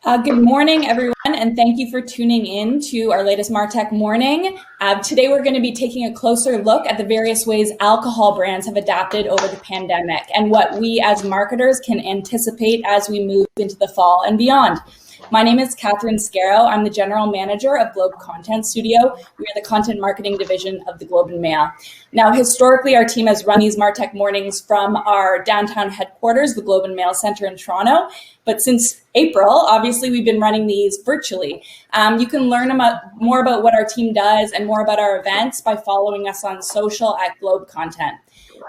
Good morning, everyone, and thank you for tuning in to our latest MarTech Morning. Today, we're going to be taking a closer look at the various ways alcohol brands have adapted over the pandemic and what we as marketers can anticipate as we move into the fall and beyond. My name is Catherine Scarrow. I'm the General Manager of Globe Content Studio. We are the content marketing division of the Globe and Mail. Now, historically, our team has run these MarTech Mornings from our downtown headquarters, the Globe and Mail Center in Toronto. But since April, obviously, we've been running these virtually. You can learn more about what our team does and more about our events by following us on social at Globe Content.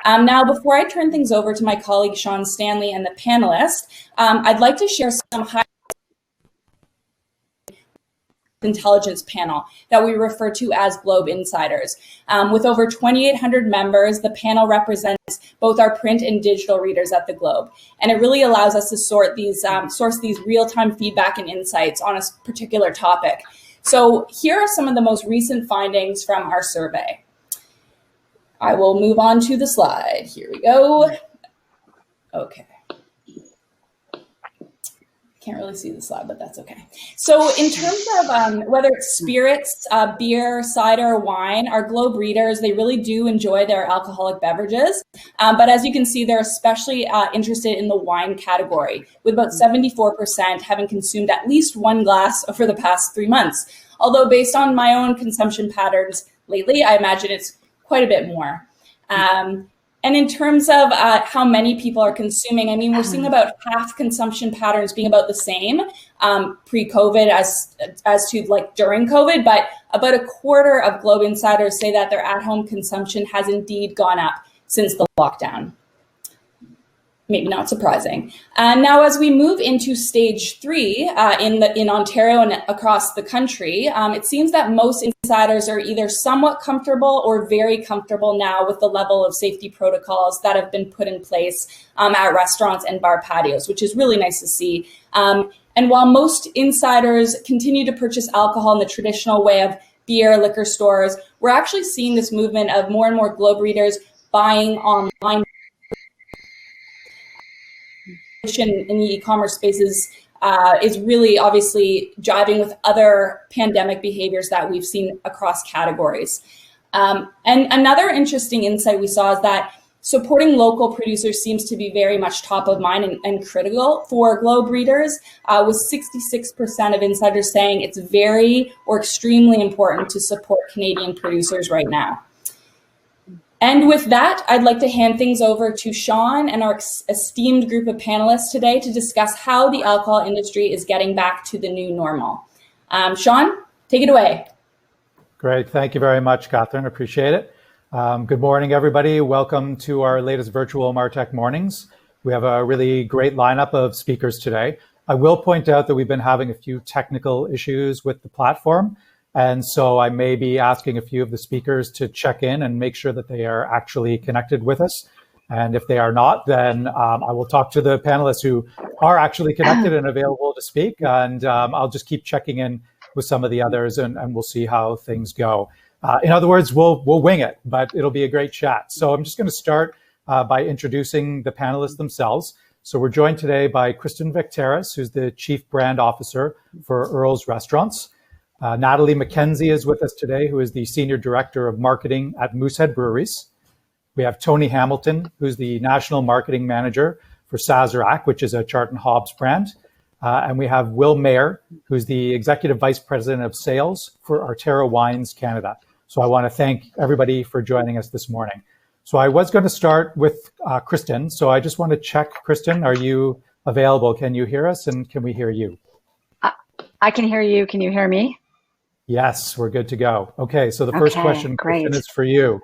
Now, before I turn things over to my colleague, Sean Stanley, and the panelists, I'd like to share some intelligence panel that we refer to as Globe Insiders. With over 2,800 members, the panel represents both our print and digital readers at the Globe. And it really allows us to source these real-time feedback and insights on a particular topic. So here are some of the most recent findings from our survey. I will move on to the slide. Here we go. Okay. Can't really see the slide, but that's okay. So in terms of whether it's spirits, beer, cider, wine, our Globe readers, they really do enjoy their alcoholic beverages. But as you can see, they're especially interested in the wine category, with about 74% having consumed at least one glass over the past 3 months. Although based on my own consumption patterns lately, I imagine it's quite a bit more. And in terms of how many people are consuming, I mean, we're seeing about half consumption patterns being about the same pre-COVID as to like during COVID, but about a quarter of Globe Insiders say that their at-home consumption has indeed gone up since the lockdown. Maybe not surprising. Now, as we move into stage 3 in Ontario and across the country, it seems that most insiders are either somewhat comfortable or very comfortable now with the level of safety protocols that have been put in place at restaurants and bar patios, which is really nice to see. And while most insiders continue to purchase alcohol in the traditional way of beer, liquor stores, we're actually seeing this movement of more and more Globe readers buying online. In the e-commerce spaces is really obviously jiving with other pandemic behaviors that we've seen across categories. And another interesting insight we saw is that supporting local producers seems to be very much top of mind and critical for Globe readers, with 66% of insiders saying it's very or extremely important to support Canadian producers right now. And with that, I'd like to hand things over to Sean and our esteemed group of panelists today to discuss how the alcohol industry is getting back to the new normal. Sean, take it away. Great. Thank you very much, Catherine. Appreciate it. Good morning, everybody. Welcome to our latest virtual MarTech Mornings. We have a really great lineup of speakers today. I will point out that we've been having a few technical issues with the platform. And so I may be asking a few of the speakers to check in and make sure that they are actually connected with us. And if they are not, then I will talk to the panelists who are actually connected and available to speak. And I'll just keep checking in with some of the others and we'll see how things go. In other words, we'll wing it, but it'll be a great chat. So I'm just going to start by introducing the panelists themselves. So we're joined today by Kristin Vekteris, who's the Chief Brand Officer for Earls Restaurants. Natalie McKenzie is with us today, who is the Senior Director of Marketing at Moosehead Breweries. We have Tony Hamilton, who's the National Marketing Manager for Sazerac, which is a Chart & Hobbs brand. And we have Will Mayer, who's the Executive Vice President of Sales for Arterra Wines Canada. So I want to thank everybody for joining us this morning. So I was going to start with Kristin. So I just want to check, Kristin, are you available? Can you hear us and can we hear you? I can hear you. Can you hear me? Yes, we're good to go. Okay, so the first question, great. Kristin, is for you.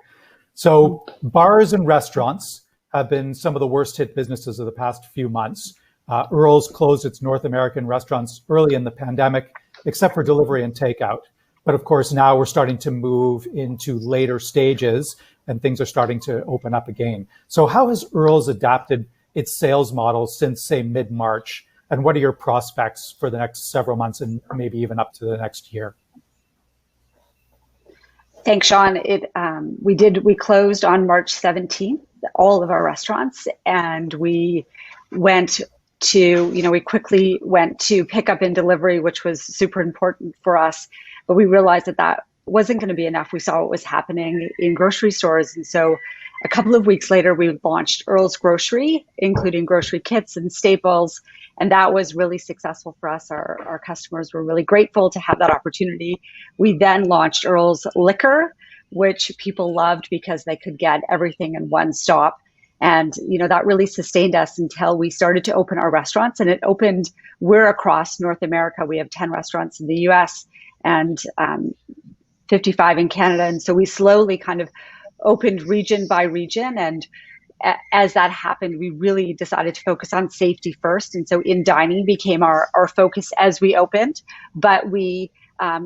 So bars and restaurants have been some of the worst hit businesses of the past few months. Earls closed its North American restaurants early in the pandemic, except for delivery and takeout. But of course, now we're starting to move into later stages and things are starting to open up again. So how has Earls adapted its sales model since, say, mid-March? And what are your prospects for the next several months and maybe even up to the next year? Thanks, Sean. We closed on March 17th, all of our restaurants, and we went we quickly went to pickup and delivery, which was super important for us. But we realized that that wasn't going to be enough. We saw what was happening in grocery stores. And so a couple of weeks later, we launched Earls Grocery, including grocery kits and staples. And that was really successful for us. Our customers were really grateful to have that opportunity. We then launched Earls Liquor, which people loved because they could get everything in one stop. And, that really sustained us until we started to open our restaurants. And we're across North America. We have 10 restaurants in the US and 55 in Canada. And so we slowly kind of opened region by region. And as that happened, we really decided to focus on safety first. And so in dining became our focus as we opened, but we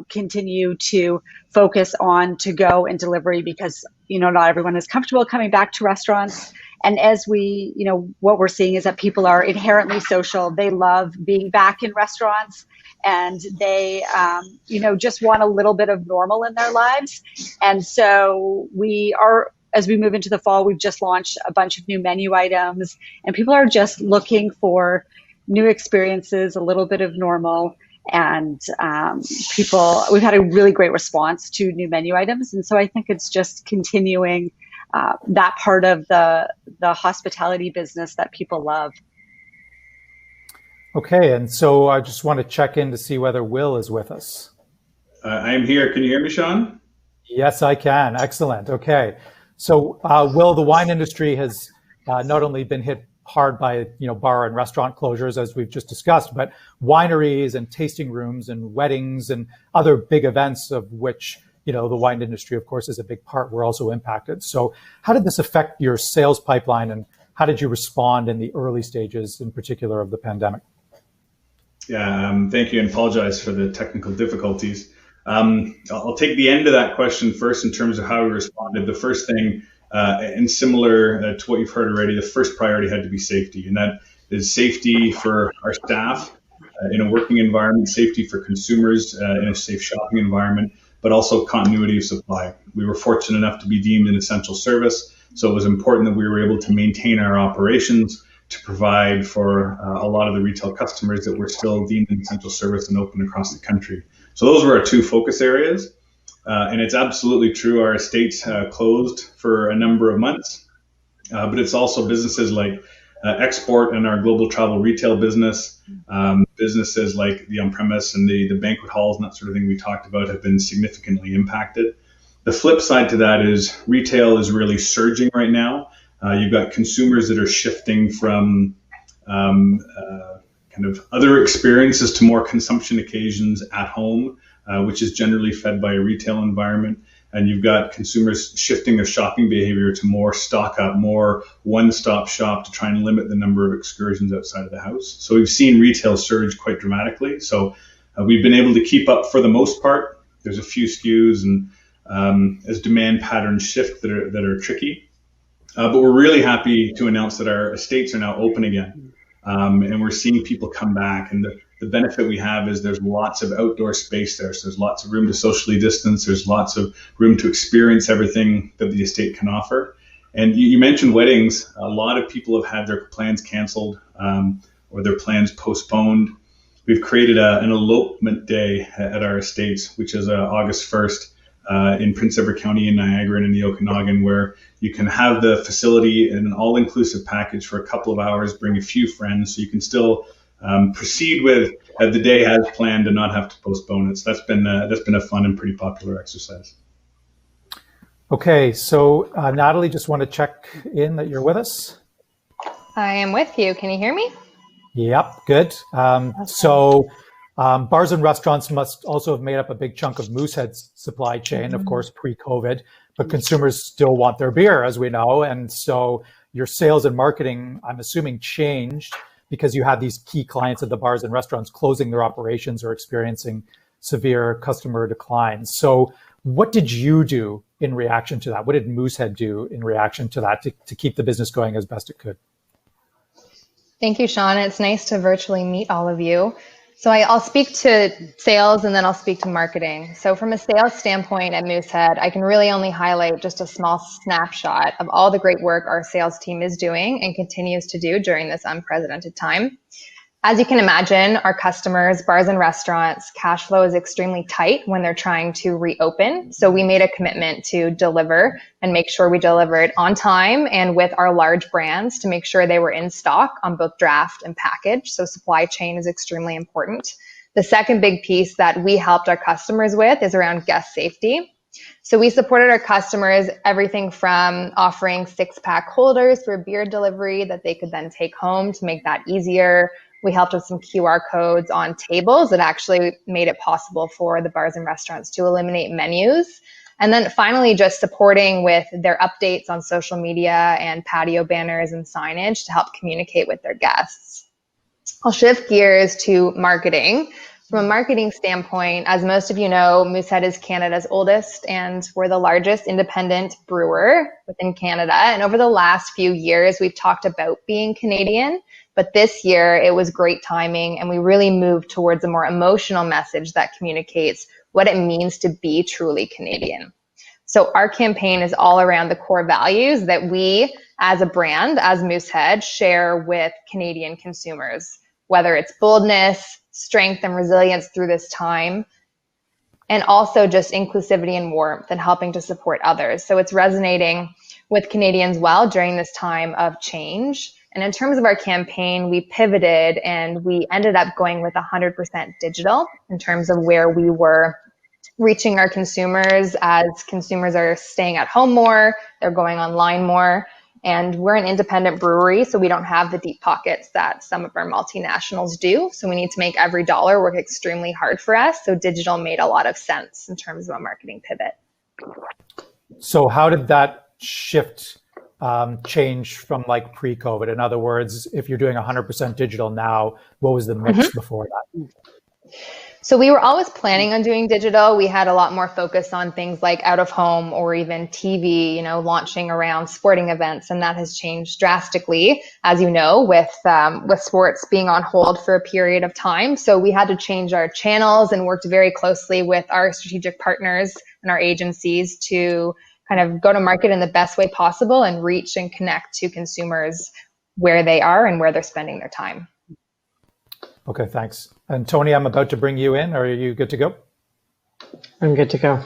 continue to focus on to-go and delivery because, not everyone is comfortable coming back to restaurants. And as we, what we're seeing is that people are inherently social. They love being back in restaurants and they, just want a little bit of normal in their lives. And so as we move into the fall, we've just launched a bunch of new menu items and people are just looking for new experiences, a little bit of normal. And we've had a really great response to new menu items. And so I think it's just continuing that part of the hospitality business that people love. Okay, and so I just want to check in to see whether Will is with us. I am here. Can you hear me, Sean? Yes, I can. Excellent. Okay. So, Will, the wine industry has not only been hit hard by bar and restaurant closures, as we've just discussed, but wineries and tasting rooms and weddings and other big events of which the wine industry, of course, is a big part, were also impacted. So how did this affect your sales pipeline and how did you respond in the early stages, in particular, of the pandemic? Yeah, thank you, and apologize for the technical difficulties. I'll take the end of that question first in terms of how we responded. The first thing, and similar to what you've heard already, the first priority had to be safety, and that is safety for our staff in a working environment, safety for consumers in a safe shopping environment, but also continuity of supply. We were fortunate enough to be deemed an essential service, so it was important that we were able to maintain our operations to provide for a lot of the retail customers that were still deemed an essential service and open across the country. So those were our two focus areas. And it's absolutely true, our estates closed for a number of months, but it's also businesses like export and our global travel retail business, businesses like the on-premise and the banquet halls and that sort of thing we talked about have been significantly impacted. The flip side to that is retail is really surging right now. You've got consumers that are shifting from kind of other experiences to more consumption occasions at home, which is generally fed by a retail environment. And you've got consumers shifting their shopping behavior to more stock up, more one-stop shop to try and limit the number of excursions outside of the house. So we've seen retail surge quite dramatically. So we've been able to keep up for the most part. There's a few SKUs and as demand patterns shift that are tricky. But we're really happy to announce that our estates are now open again. And we're seeing people come back. And the benefit we have is there's lots of outdoor space there. So there's lots of room to socially distance. There's lots of room to experience everything that the estate can offer. And you mentioned weddings. A lot of people have had their plans canceled or their plans postponed. We've created an elopement day at our estates, which is August 1st in Prince Edward County in Niagara and in the Okanagan, where you can have the facility in an all-inclusive package for a couple of hours, bring a few friends, so you can still proceed with the day as planned and not have to postpone it. So that's been a fun and pretty popular exercise. Okay, so Natalie, just want to check in that you're with us. I am with you. Can you hear me? Yep, good. So bars and restaurants must also have made up a big chunk of Moosehead's supply chain, of course, pre-COVID, but consumers still want their beer, as we know. And so your sales and marketing, I'm assuming, changed because you had these key clients at the bars and restaurants closing their operations or experiencing severe customer declines. So what did you do in reaction to that? What did Moosehead do in reaction to that to keep the business going as best it could? Thank you, Sean. It's nice to virtually meet all of you. So I'll speak to sales and then I'll speak to marketing. So from a sales standpoint at Moosehead, I can really only highlight just a small snapshot of all the great work our sales team is doing and continues to do during this unprecedented time. As you can imagine, our customers, bars and restaurants, cash flow is extremely tight when they're trying to reopen. So we made a commitment to deliver and make sure we delivered on time and with our large brands to make sure they were in stock on both draft and package. So supply chain is extremely important. The second big piece that we helped our customers with is around guest safety. So we supported our customers everything from offering 6-pack holders for beer delivery that they could then take home to make that easier. We helped with some QR codes on tables that actually made it possible for the bars and restaurants to eliminate menus. And then finally, just supporting with their updates on social media and patio banners and signage to help communicate with their guests. I'll shift gears to marketing. From a marketing standpoint, as most of you know, Moosehead is Canada's oldest and we're the largest independent brewer within Canada. And over the last few years, we've talked about being Canadian. But this year, it was great timing, and we really moved towards a more emotional message that communicates what it means to be truly Canadian. So our campaign is all around the core values that we, as a brand, as Moosehead, share with Canadian consumers, whether it's boldness, strength, and resilience through this time, and also just inclusivity and warmth and helping to support others. So it's resonating with Canadians well during this time of change. And in terms of our campaign, we pivoted and we ended up going with 100% digital in terms of where we were reaching our consumers as consumers are staying at home more, they're going online more. And we're an independent brewery, so we don't have the deep pockets that some of our multinationals do. So we need to make every dollar work extremely hard for us. So digital made a lot of sense in terms of a marketing pivot. So how did that shift change from like pre-COVID? In other words, if you're doing 100% digital now, what was the mix before that? So we were always planning on doing digital. We had a lot more focus on things like out of home or even TV, launching around sporting events. And that has changed drastically, as you know, with sports being on hold for a period of time. So we had to change our channels and worked very closely with our strategic partners and our agencies to kind of go to market in the best way possible and reach and connect to consumers where they are and where they're spending their time. Okay, thanks. And Tony, I'm about to bring you in. Are you good to go? I'm good to go.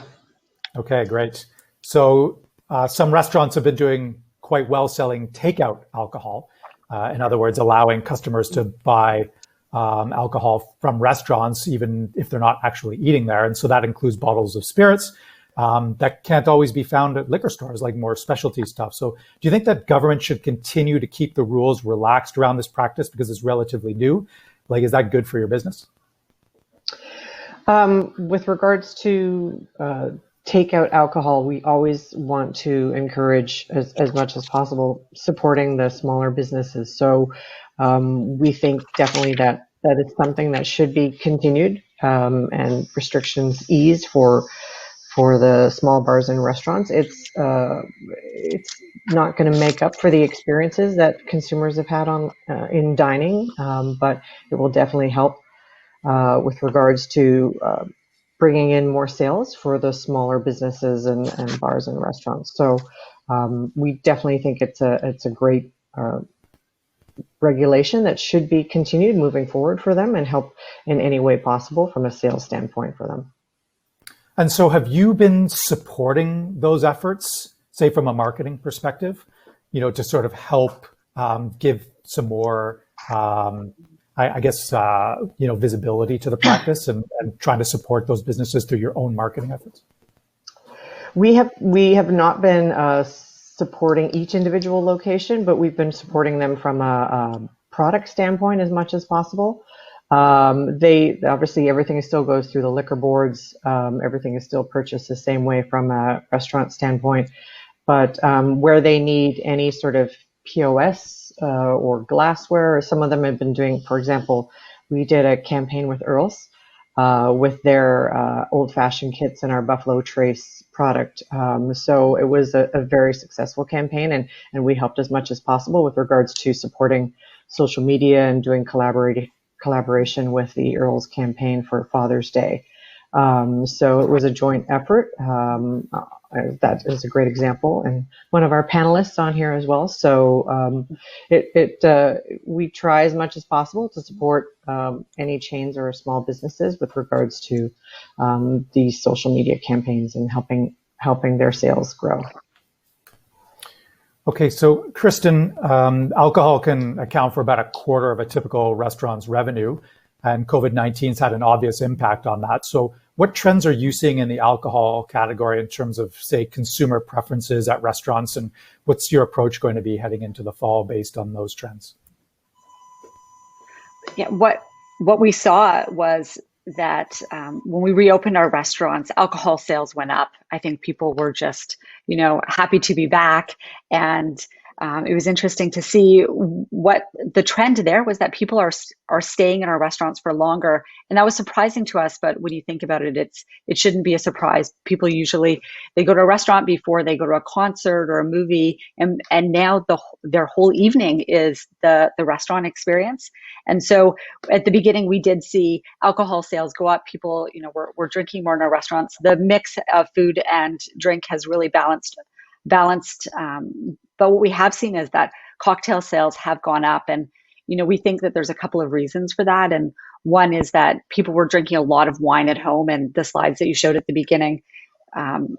Okay, great. So some restaurants have been doing quite well selling takeout alcohol. In other words, allowing customers to buy alcohol from restaurants, even if they're not actually eating there. And so that includes bottles of spirits that can't always be found at liquor stores, like more specialty stuff. So do you think that government should continue to keep the rules relaxed around this practice because it's relatively new? Like, is that good for your business? With regards to takeout alcohol, we always want to encourage as much as possible supporting the smaller businesses. So we think definitely that it's something that should be continued and restrictions eased for the small bars and restaurants. It's not going to make up for the experiences that consumers have had in dining, but it will definitely help with regards to bringing in more sales for the smaller businesses and bars and restaurants. So we definitely think it's a great regulation that should be continued moving forward for them and help in any way possible from a sales standpoint for them. And so have you been supporting those efforts, say from a marketing perspective, to sort of help give some more, visibility to the practice and trying to support those businesses through your own marketing efforts? We have not been supporting each individual location, but we've been supporting them from a product standpoint as much as possible. They obviously everything still goes through the liquor boards. Everything is still purchased the same way from a restaurant standpoint, but where they need any sort of POS or glassware, or some of them have been doing. For example, we did a campaign with Earls with their old-fashioned kits and our Buffalo Trace product. So it was a very successful campaign, and we helped as much as possible with regards to supporting social media and doing collaboration with the Earls campaign for Father's Day. So it was a joint effort. That is a great example, and one of our panelists on here as well. So we try as much as possible to support any chains or small businesses with regards to these social media campaigns and helping their sales grow. Okay, so Kristin, alcohol can account for about a quarter of a typical restaurant's revenue, and COVID-19's had an obvious impact on that. So what trends are you seeing in the alcohol category in terms of, say, consumer preferences at restaurants, and what's your approach going to be heading into the fall based on those trends? Yeah, what we saw was that when we reopened our restaurants, alcohol sales went up. I think people were just, happy to be back. And it was interesting to see what the trend there was, that people are staying in our restaurants for longer. And that was surprising to us. But when you think about it, it shouldn't be a surprise. People usually, they go to a restaurant before they go to a concert or a movie. And now their whole evening is the restaurant experience. And so at the beginning, we did see alcohol sales go up. People, were drinking more in our restaurants. The mix of food and drink has really balanced. But what we have seen is that cocktail sales have gone up. And, we think that there's a couple of reasons for that. And one is that people were drinking a lot of wine at home. And the slides that you showed at the beginning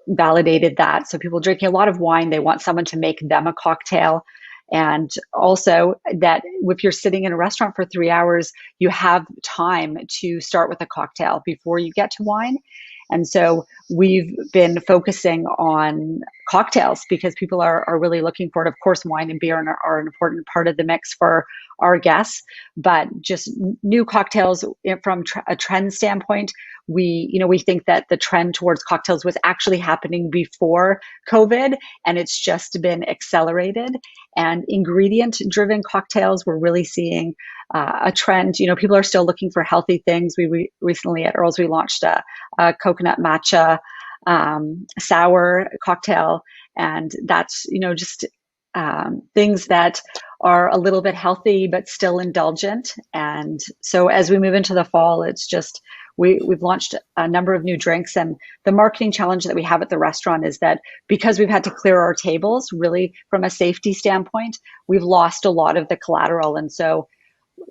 validated that. So people drinking a lot of wine, they want someone to make them a cocktail. And also that if you're sitting in a restaurant for 3 hours, you have time to start with a cocktail before you get to wine. And so we've been focusing on cocktails because people are really looking for it. Of course, wine and beer are an important part of the mix for our guests, but just new cocktails from a trend standpoint. We think that the trend towards cocktails was actually happening before COVID, and it's just been accelerated. And ingredient-driven cocktails, we're really seeing a trend. People are still looking for healthy things. We recently at Earls, we launched a coconut matcha sour cocktail, and that's just things that are a little bit healthy but still indulgent. And so as we move into the fall, it's just we've launched a number of new drinks, and the marketing challenge that we have at the restaurant is that because we've had to clear our tables, really from a safety standpoint, we've lost a lot of the collateral. And so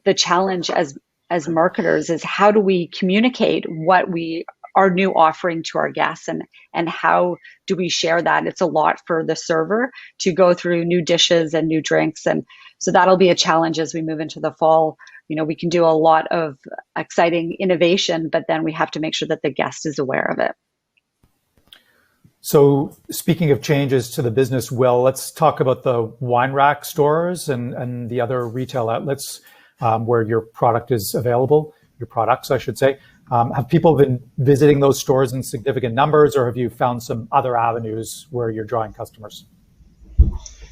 the challenge as marketers is how do we communicate what we our new offering to our guests, and how do we share that? It's a lot for the server to go through new dishes and new drinks. And so that'll be a challenge as we move into the fall. We can do a lot of exciting innovation, but then we have to make sure that the guest is aware of it. So speaking of changes to the business, Will, let's talk about the wine rack stores and the other retail outlets where your product is available, your products, I should say. Have people been visiting those stores in significant numbers, or have you found some other avenues where you're drawing customers?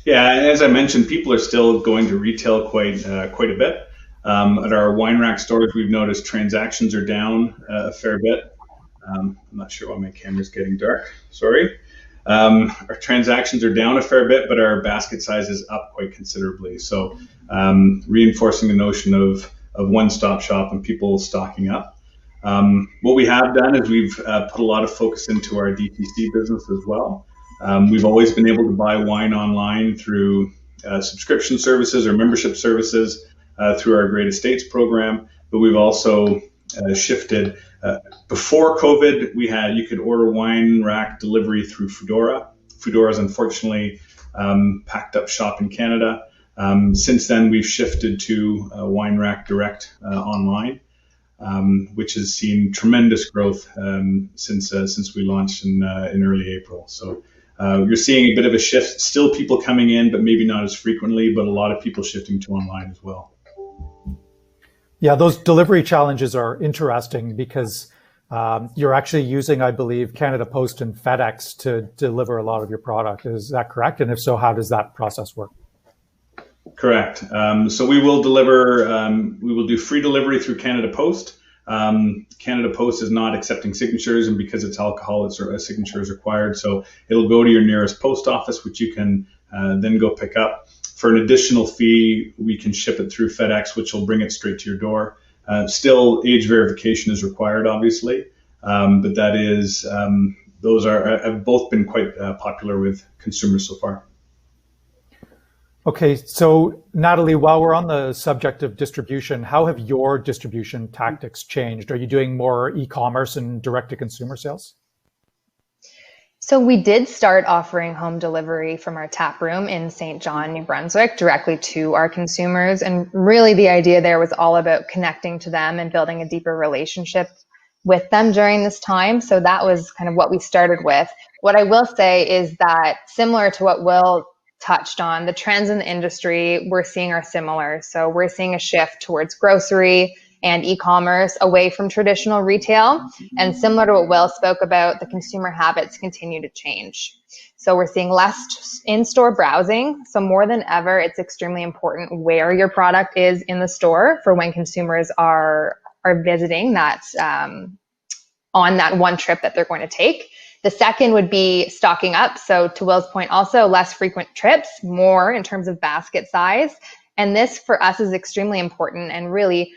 Yeah, as I mentioned, people are still going to retail quite a bit. At our wine rack stores, we've noticed transactions are down a fair bit. I'm not sure why my camera's getting dark. Sorry. Our transactions are down a fair bit, but our basket size is up quite considerably. So reinforcing the notion of one-stop shop and people stocking up. What we have done is we've put a lot of focus into our DTC business as well. We've always been able to buy wine online through subscription services or membership services through our Great Estates program, but we've also shifted. Before COVID, you could order wine rack delivery through Foodora. Foodora's unfortunately packed up shop in Canada. Since then, we've shifted to wine rack direct online, which has seen tremendous growth since we launched in early April. So you're seeing a bit of a shift. Still people coming in, but maybe not as frequently, but a lot of people shifting to online as well. Yeah, those delivery challenges are interesting because you're actually using, I believe, Canada Post and FedEx to deliver a lot of your product. Is that correct? And if so, how does that process work? Correct. So we will deliver, we will do free delivery through Canada Post. Canada Post is not accepting signatures, and because it's alcohol, a signature is required. So it'll go to your nearest post office, which you can then go pick up. For an additional fee, we can ship it through FedEx, which will bring it straight to your door. Still, age verification is required, obviously, but that is those have both been quite popular with consumers so far. Okay, so Natalie, while we're on the subject of distribution, how have your distribution tactics changed? Are you doing more e-commerce and direct-to-consumer sales? So we did start offering home delivery from our tap room in St. John, New Brunswick, directly to our consumers. And really the idea there was all about connecting to them and building a deeper relationship with them during this time. So that was kind of what we started with. What I will say is that, similar to what Will touched on, the trends in the industry we're seeing are similar. So we're seeing a shift towards grocery and e-commerce away from traditional retail. And similar to what Will spoke about, the consumer habits continue to change. So we're seeing less in-store browsing. So more than ever, it's extremely important where your product is in the store for when consumers are visiting that on that one trip that they're going to take. The second would be stocking up. So to Will's point, also less frequent trips, more in terms of basket size. And this for us is extremely important, and really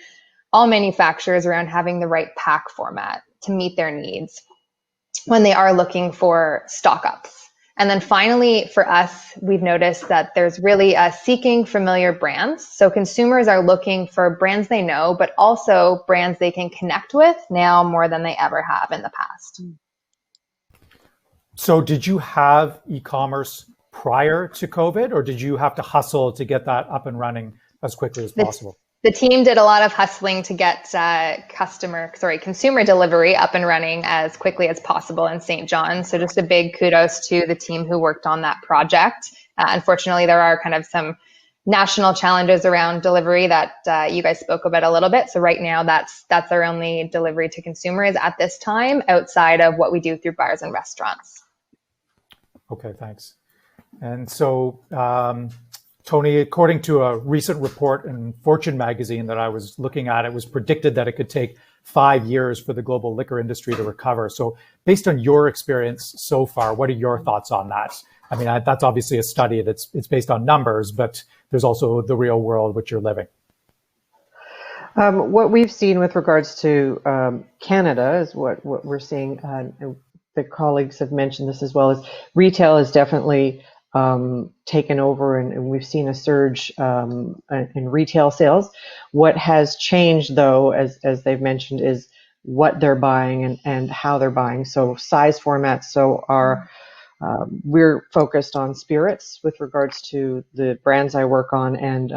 all manufacturers around having the right pack format to meet their needs when they are looking for stock ups. And then finally, for us, we've noticed that there's really seeking familiar brands. So consumers are looking for brands they know, but also brands they can connect with now more than they ever have in the past. So did you have e-commerce prior to COVID, or did you have to hustle to get that up and running as quickly as possible? The team did a lot of hustling to get consumer delivery up and running as quickly as possible in St. John. So just a big kudos to the team who worked on that project. Unfortunately, there are kind of some national challenges around delivery that you guys spoke about a little bit. So right now, that's our only delivery to consumers at this time, outside of what we do through bars and restaurants. Okay, thanks. And so, Tony, according to a recent report in Fortune magazine that I was looking at, it was predicted that it could take 5 years for the global liquor industry to recover. So based on your experience so far, what are your thoughts on that? I mean, that's obviously a study that's based on numbers, but there's also the real world which you're living. What we've seen with regards to Canada is what we're seeing. The colleagues have mentioned this as well, is retail is definitely taken over, and we've seen a surge in retail sales. What has changed, though, as they've mentioned, is what they're buying and how they're buying. So size formats. So we're focused on spirits with regards to the brands I work on, and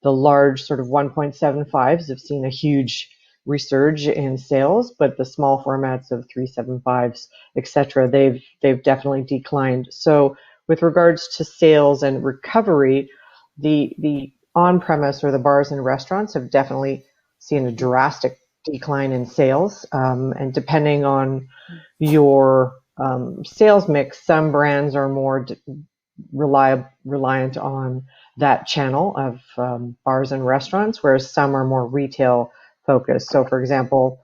the large sort of 1.75s have seen a huge resurge in sales, but the small formats of 375s, etc., they've definitely declined. So with regards to sales and recovery, the on-premise or the bars and restaurants have definitely seen a drastic decline in sales. And depending on your sales mix, some brands are more reliant on that channel of bars and restaurants, whereas some are more retail focused. So, for example,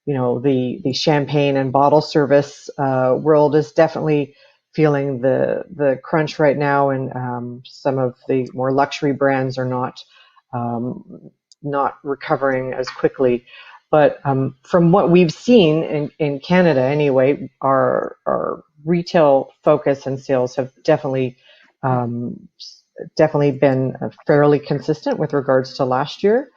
the champagne and bottle service world is definitely feeling the crunch right now, and some of the more luxury brands are not recovering as quickly. But from what we've seen in Canada anyway, our retail focus and sales have definitely been fairly consistent with regards to last year.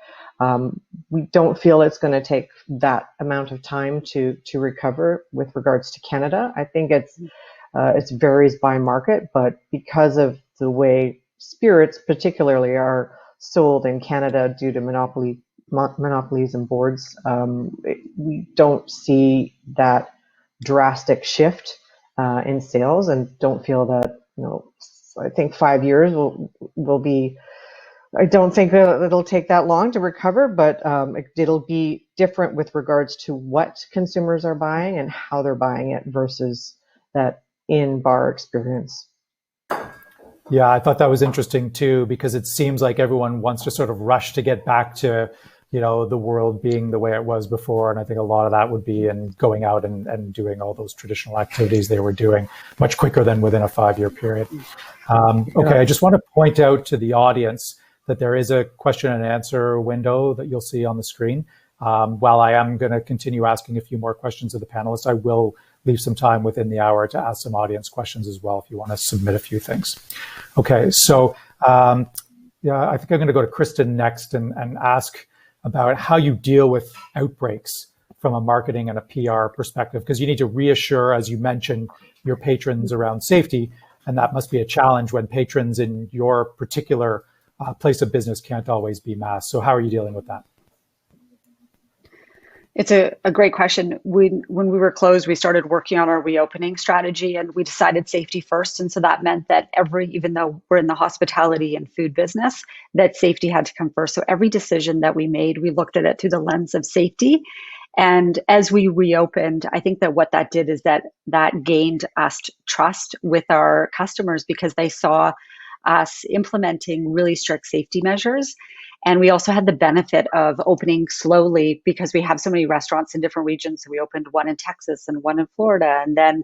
We don't feel it's going to take that amount of time to recover with regards to Canada. I think it varies by market, but because of the way spirits particularly are sold in Canada due to monopolies and boards, we don't see that drastic shift in sales, and don't feel that, I think 5 years will be, I don't think it'll take that long to recover, but it'll be different with regards to what consumers are buying and how they're buying it versus that in-bar experience. Yeah, I thought that was interesting too, because it seems like everyone wants to sort of rush to get back to, the world being the way it was before. And I think a lot of that would be in going out and doing all those traditional activities they were doing much quicker than within a 5-year period. Okay, I just want to point out to the audience that there is a question and answer window that you'll see on the screen. While I am going to continue asking a few more questions of the panelists, I will leave some time within the hour to ask some audience questions as well if you want to submit a few things. Okay, so yeah, I think I'm going to go to Kristin next and ask about how you deal with outbreaks from a marketing and a PR perspective, because you need to reassure, as you mentioned, your patrons around safety, and that must be a challenge when patrons in your particular place of business can't always be masked. So how are you dealing with that? It's a great question. When we were closed, we started working on our reopening strategy, and we decided safety first. And so that meant that even though we're in the hospitality and food business, that safety had to come first. So every decision that we made, we looked at it through the lens of safety. And as we reopened, I think that what that did is that gained us trust with our customers because they saw us implementing really strict safety measures. And we also had the benefit of opening slowly because we have so many restaurants in different regions. So we opened one in Texas and one in Florida, and then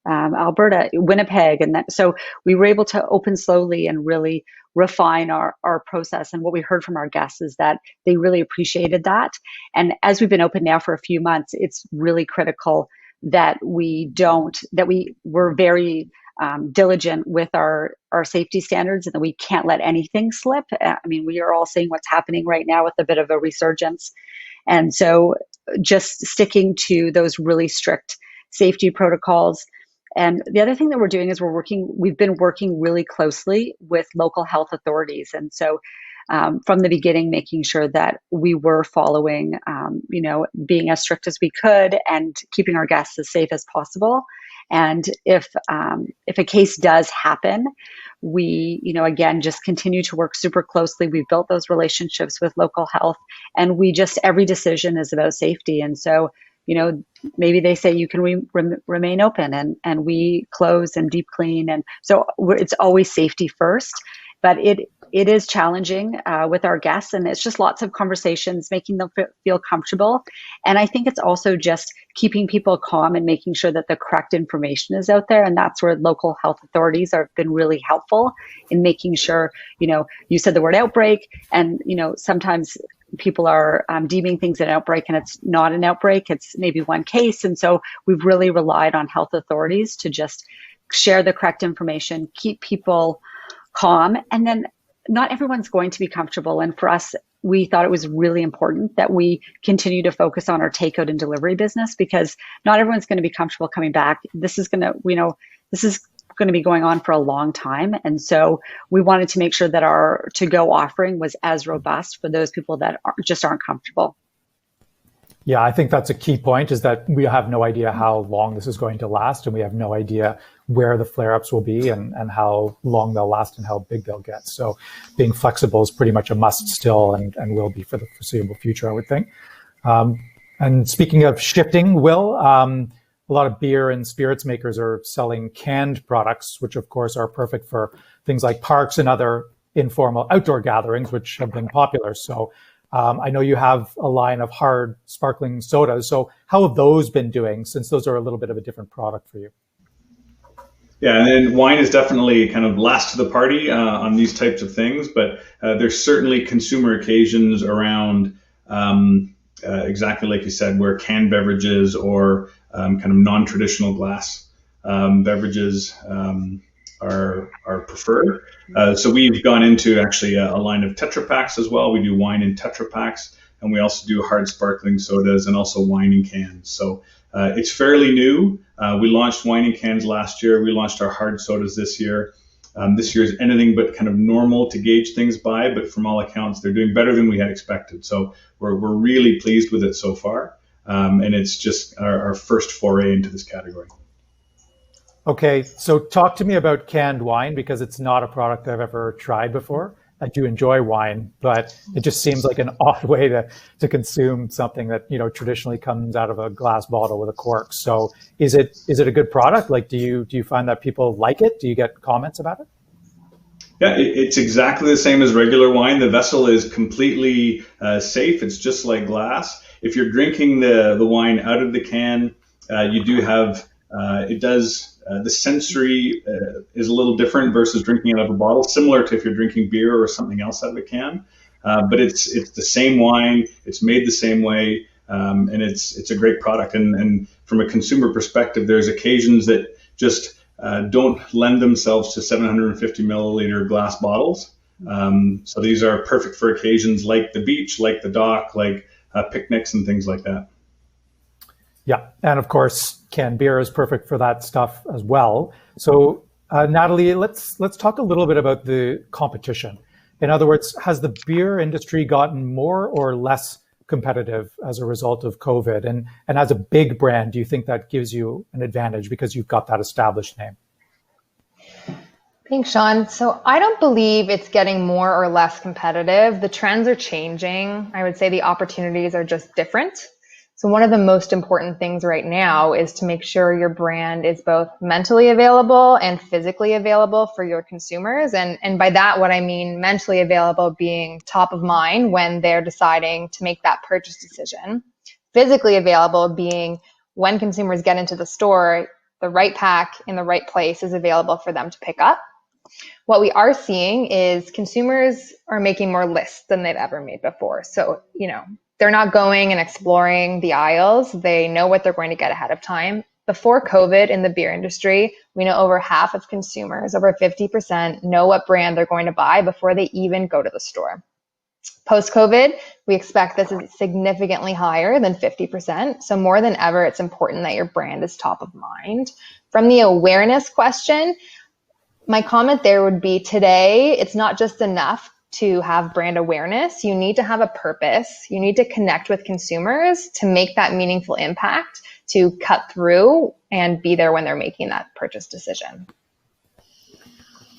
Alberta, Winnipeg. And so we were able to open slowly and really refine our process. And what we heard from our guests is that they really appreciated that. And as we've been open now for a few months, it's really critical that we're very diligent with our safety standards and that we can't let anything slip. I mean, we are all seeing what's happening right now with a bit of a resurgence. And so just sticking to those really strict safety protocols. And the other thing that we're doing is we've been working really closely with local health authorities. And so from the beginning, making sure that we were following, being as strict as we could and keeping our guests as safe as possible. And if a case does happen, we, again, just continue to work super closely. We've built those relationships with local health, and every decision is about safety. And so, maybe they say you can remain open, and we close and deep clean. And so it's always safety first, but it is challenging with our guests, and it's just lots of conversations, making them feel comfortable. And I think it's also just keeping people calm and making sure that the correct information is out there. And that's where local health authorities have been really helpful in making sure, you said the word outbreak, and, sometimes people are deeming things an outbreak, and it's not an outbreak. It's maybe one case. And so we've really relied on health authorities to just share the correct information, keep people calm, and then not everyone's going to be comfortable. And for us, we thought it was really important that we continue to focus on our takeout and delivery business because not everyone's going to be comfortable coming back. This is going to be going on for a long time. And so we wanted to make sure that our to-go offering was as robust for those people that aren't comfortable. Yeah, I think that's a key point, is that we have no idea how long this is going to last, and we have no idea where the flare-ups will be and how long they'll last and how big they'll get. So being flexible is pretty much a must still, and will be for the foreseeable future, I would think. And speaking of shifting, Will, a lot of beer and spirits makers are selling canned products, which of course are perfect for things like parks and other informal outdoor gatherings, which have been popular. So I know you have a line of hard sparkling sodas. So how have those been doing, since those are a little bit of a different product for you? Yeah, and then wine is definitely kind of last to the party on these types of things, but there's certainly consumer occasions around exactly like you said, where canned beverages or kind of non-traditional glass beverages are preferred. So we've gone into actually a line of Tetra Paks as well. We do wine in Tetra Paks, and we also do hard sparkling sodas and also wine in cans. So it's fairly new. We launched wine in cans last year. We launched our hard sodas this year. This year is anything but kind of normal to gauge things by, but from all accounts, they're doing better than we had expected. So we're really pleased with it so far. And it's just our first foray into this category. Okay, so talk to me about canned wine, because it's not a product I've ever tried before. I do enjoy wine, but it just seems like an odd way to consume something that, traditionally comes out of a glass bottle with a cork. So is it a good product? Like, do you find that people like it? Do you get comments about it? Yeah, it's exactly the same as regular wine. The vessel is completely safe. It's just like glass. If you're drinking the wine out of the can, you do have It does, the sensory is a little different versus drinking out of a bottle, similar to if you're drinking beer or something else out of a can. But it's the same wine, it's made the same way, and it's a great product. And from a consumer perspective, there's occasions that just don't lend themselves to 750 milliliter glass bottles. So these are perfect for occasions like the beach, like the dock, like picnics and things like that. Yeah, and of course, canned beer is perfect for that stuff as well. So, Natalie, let's talk a little bit about the competition. In other words, has the beer industry gotten more or less competitive as a result of COVID? And as a big brand, do you think that gives you an advantage because you've got that established name? Thanks, Sean. So I don't believe it's getting more or less competitive. The trends are changing. I would say the opportunities are just different. So one of the most important things right now is to make sure your brand is both mentally available and physically available for your consumers. And by that, what I mean mentally available being top of mind when they're deciding to make that purchase decision. Physically available being when consumers get into the store, the right pack in the right place is available for them to pick up. What we are seeing is consumers are making more lists than they've ever made before. So, they're not going and exploring the aisles. They know what they're going to get ahead of time. Before COVID in the beer industry, we know over half of consumers, over 50%, know what brand they're going to buy before they even go to the store. Post-COVID, we expect this is significantly higher than 50%. So more than ever, it's important that your brand is top of mind. From the awareness question, my comment there would be today, it's not just enough to have brand awareness. You need to have a purpose. You need to connect with consumers to make that meaningful impact, to cut through and be there when they're making that purchase decision.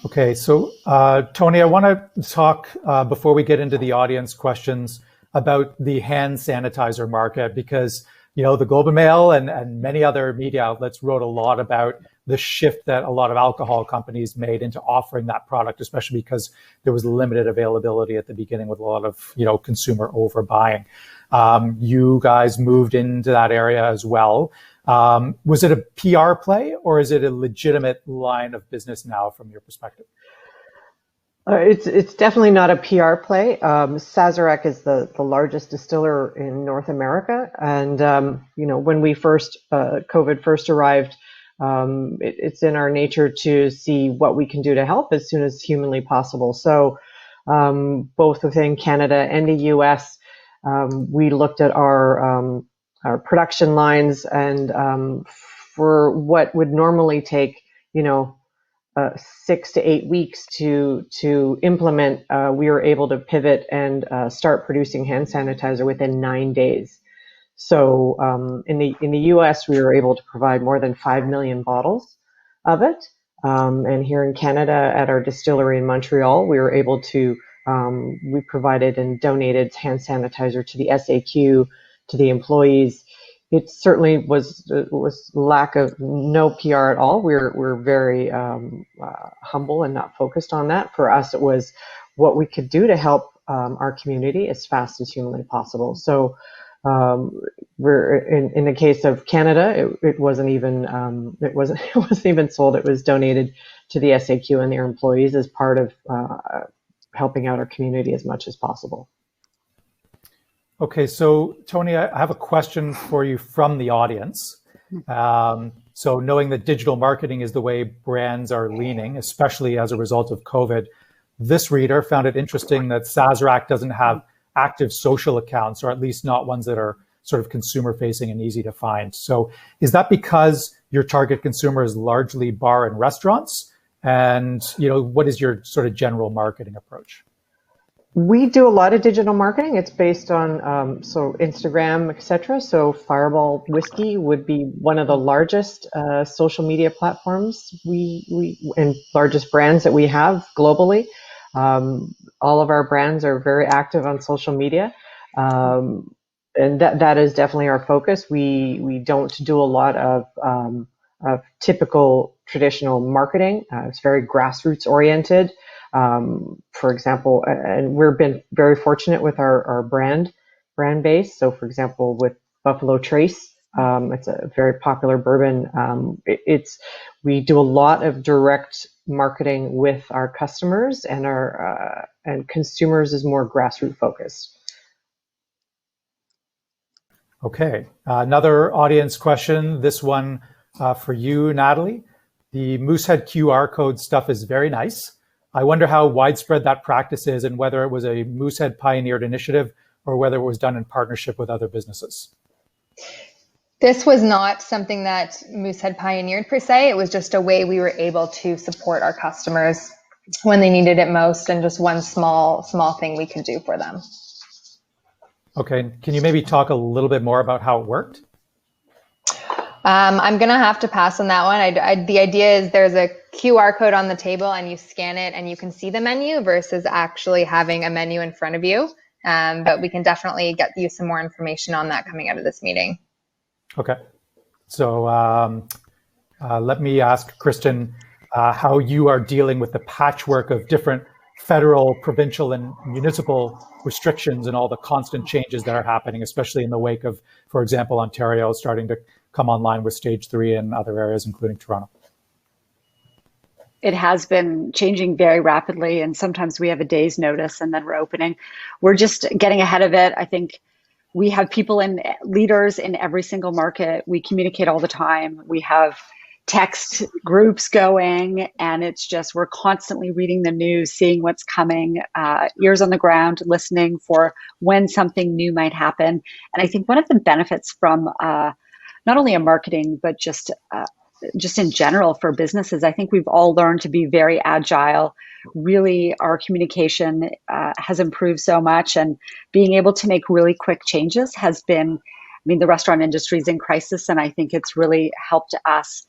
Okay, so Tony, I want to talk before we get into the audience questions about the hand sanitizer market, because the Globe and Mail and many other media outlets wrote a lot about the shift that a lot of alcohol companies made into offering that product, especially because there was limited availability at the beginning with a lot of consumer overbuying. You guys moved into that area as well. Was it a PR play or is it a legitimate line of business now from your perspective? It's definitely not a PR play. Sazerac is the largest distiller in North America, and when we COVID first arrived, it's in our nature to see what we can do to help as soon as humanly possible. So, both within Canada and the U.S., we looked at our production lines, and for what would normally take 6 to 8 weeks to implement, we were able to pivot and start producing hand sanitizer within 9 days. So in the U.S., we were able to provide more than 5 million bottles of it. And here in Canada, at our distillery in Montreal, we were able to we provided and donated hand sanitizer to the SAQ, to the employees. It certainly was lack of no PR at all. We're very humble and not focused on that. For us, it was what we could do to help our community as fast as humanly possible. So we're in the case of Canada, it wasn't even sold. It was donated to the SAQ and their employees as part of helping out our community as much as possible. Okay, so Tony, I have a question for you from the audience. So knowing that digital marketing is the way brands are leaning, especially as a result of COVID, this reader found it interesting that Sazerac doesn't have active social accounts, or at least not ones that are sort of consumer facing and easy to find. So is that because your target consumer is largely bar and restaurants? And what is your sort of general marketing approach? We do a lot of digital marketing. It's based on so Instagram, etc. So Fireball Whiskey would be one of the largest social media platforms we and largest brands that we have globally. All of our brands are very active on social media, and that is definitely our focus. We don't do a lot of typical traditional marketing. It's very grassroots oriented. For example, and we've been very fortunate with our brand base. So for example, with Buffalo Trace, It's a very popular bourbon. We do a lot of direct marketing with our customers, and our and consumers is more grassroots focused. Okay, another audience question. This one for you, Natalie. The Moosehead QR Code stuff is very nice. I wonder how widespread that practice is and whether it was a Moosehead pioneered initiative or whether it was done in partnership with other businesses. This was not something that Moosehead pioneered per se. It was just a way we were able to support our customers when they needed it most, and just one small thing we could do for them. Okay, can you maybe talk a little bit more about how it worked? I'm going to have to pass on that one. The idea is there's a QR code on the table and you scan it and you can see the menu versus actually having a menu in front of you. But we can definitely get you some more information on that coming out of this meeting. Okay. So let me ask Kristin how you are dealing with the patchwork of different federal, provincial, and municipal restrictions and all the constant changes that are happening, especially in the wake of, for example, Ontario starting to come online with stage 3 in other areas, including Toronto. It has been changing very rapidly, and sometimes we have a day's notice and then we're opening. We're just getting ahead of it. I think we have people and leaders in every single market. We communicate all the time. We have text groups going, and it's just, we're constantly reading the news, seeing what's coming, ears on the ground, listening for when something new might happen. And I think one of the benefits from not only a marketing, but just in general for businesses, I think we've all learned to be very agile. Really, our communication has improved so much, and being able to make really quick changes has been, the restaurant industry is in crisis, and I think it's really helped us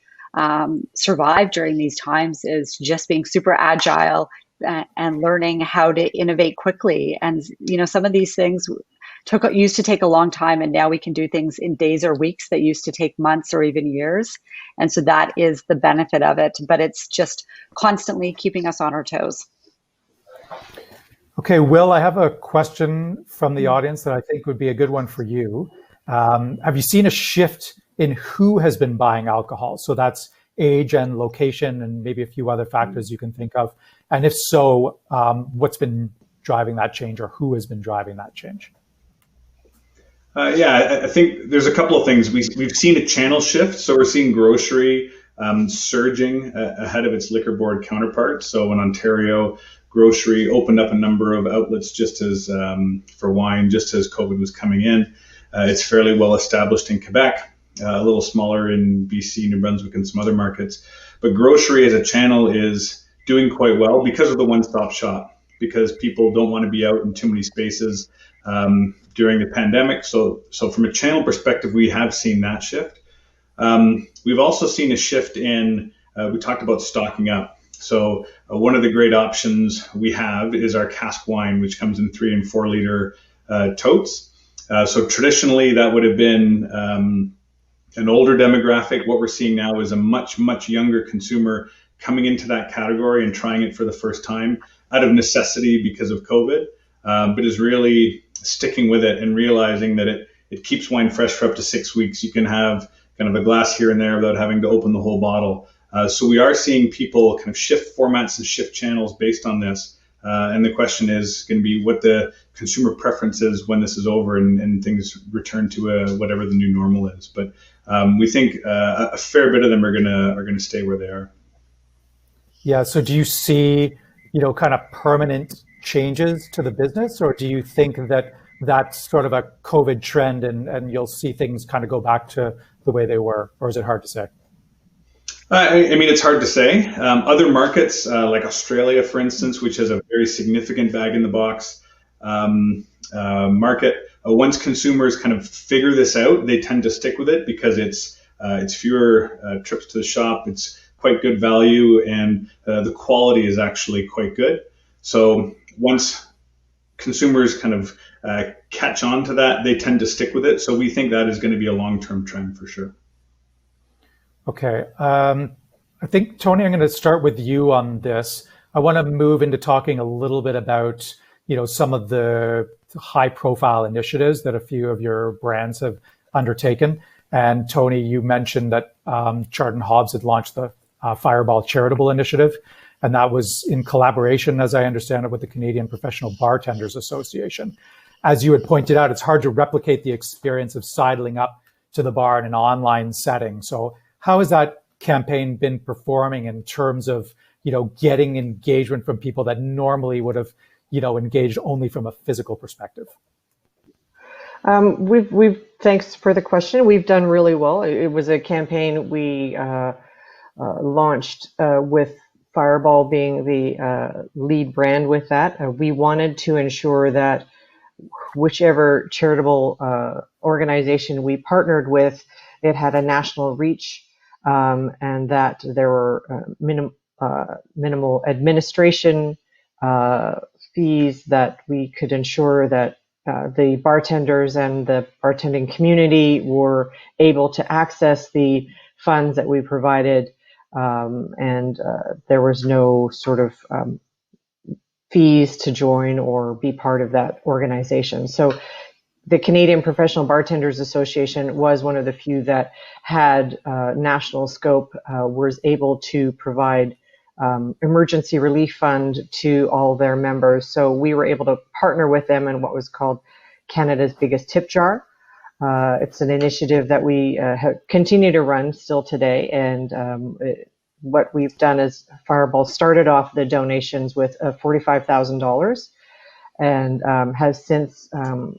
survive during these times, is just being super agile and learning how to innovate quickly. And, some of these things used to take a long time, and now we can do things in days or weeks that used to take months or even years. And so that is the benefit of it, but it's just constantly keeping us on our toes. Okay, Will, I have a question from the audience that I think would be a good one for you. Have you seen a shift in who has been buying alcohol? So that's age and location and maybe a few other factors you can think of. And if so, what's been driving that change, or who has been driving that change? I think there's a couple of things. We've seen a channel shift. So we're seeing grocery surging ahead of its liquor board counterpart. So in Ontario, grocery opened up a number of outlets just as for wine, just as COVID was coming in. It's fairly well established in Quebec, a little smaller in BC, New Brunswick, and some other markets. But grocery as a channel is doing quite well because of the one-stop shop, because people don't want to be out in too many spaces during the pandemic. So from a channel perspective, we have seen that shift. We've also seen a shift in, we talked about stocking up. So one of the great options we have is our cask wine, which comes in 3 and 4 liter totes. So traditionally that would have been an older demographic. What we're seeing now is a much, much younger consumer coming into that category and trying it for the first time out of necessity because of COVID, but is really sticking with it and realizing that it keeps wine fresh for up to 6 weeks. You can have kind of a glass here and there without having to open the whole bottle. So we are seeing people kind of shift formats and shift channels based on this. And the question is going to be what the consumer preference is when this is over and things return to whatever the new normal is. But we think a fair bit of them are gonna stay where they are. Yeah. So do you see, kind of permanent changes to the business, or do you think that that's sort of a COVID trend and you'll see things kind of go back to the way they were, or is it hard to say? It's hard to say. Other markets like Australia, for instance, which has a very significant bag-in-the-box market, once consumers kind of figure this out, they tend to stick with it because it's fewer trips to the shop, it's quite good value, and the quality is actually quite good. So once consumers kind of catch on to that, they tend to stick with it. So we think that is going to be a long-term trend for sure. Okay. I think, Tony, I'm going to start with you on this. I want to move into talking a little bit about, some of the high-profile initiatives that a few of your brands have undertaken. And Tony, you mentioned that Chart & Hobbs had launched the Fireball Charitable Initiative, and that was in collaboration, as I understand it, with the Canadian Professional Bartenders Association. As you had pointed out, it's hard to replicate the experience of sidling up to the bar in an online setting. So how has that campaign been performing in terms of, getting engagement from people that normally would have, engaged only from a physical perspective? We've thanks for the question. We've done really well. It was a campaign we launched with Fireball being the lead brand with that. We wanted to ensure that whichever charitable organization we partnered with, it had a national reach, and that there were minimal administration fees, that we could ensure that the bartenders and the bartending community were able to access the funds that we provided, and there was no sort of fees to join or be part of that organization. So the Canadian Professional Bartenders Association was one of the few that had national scope, was able to provide emergency relief fund to all their members. So we were able to partner with them in what was called Canada's Biggest Tip Jar. It's an initiative that we continue to run still today, and what we've done is Fireball started off the donations with $45,000, and has since,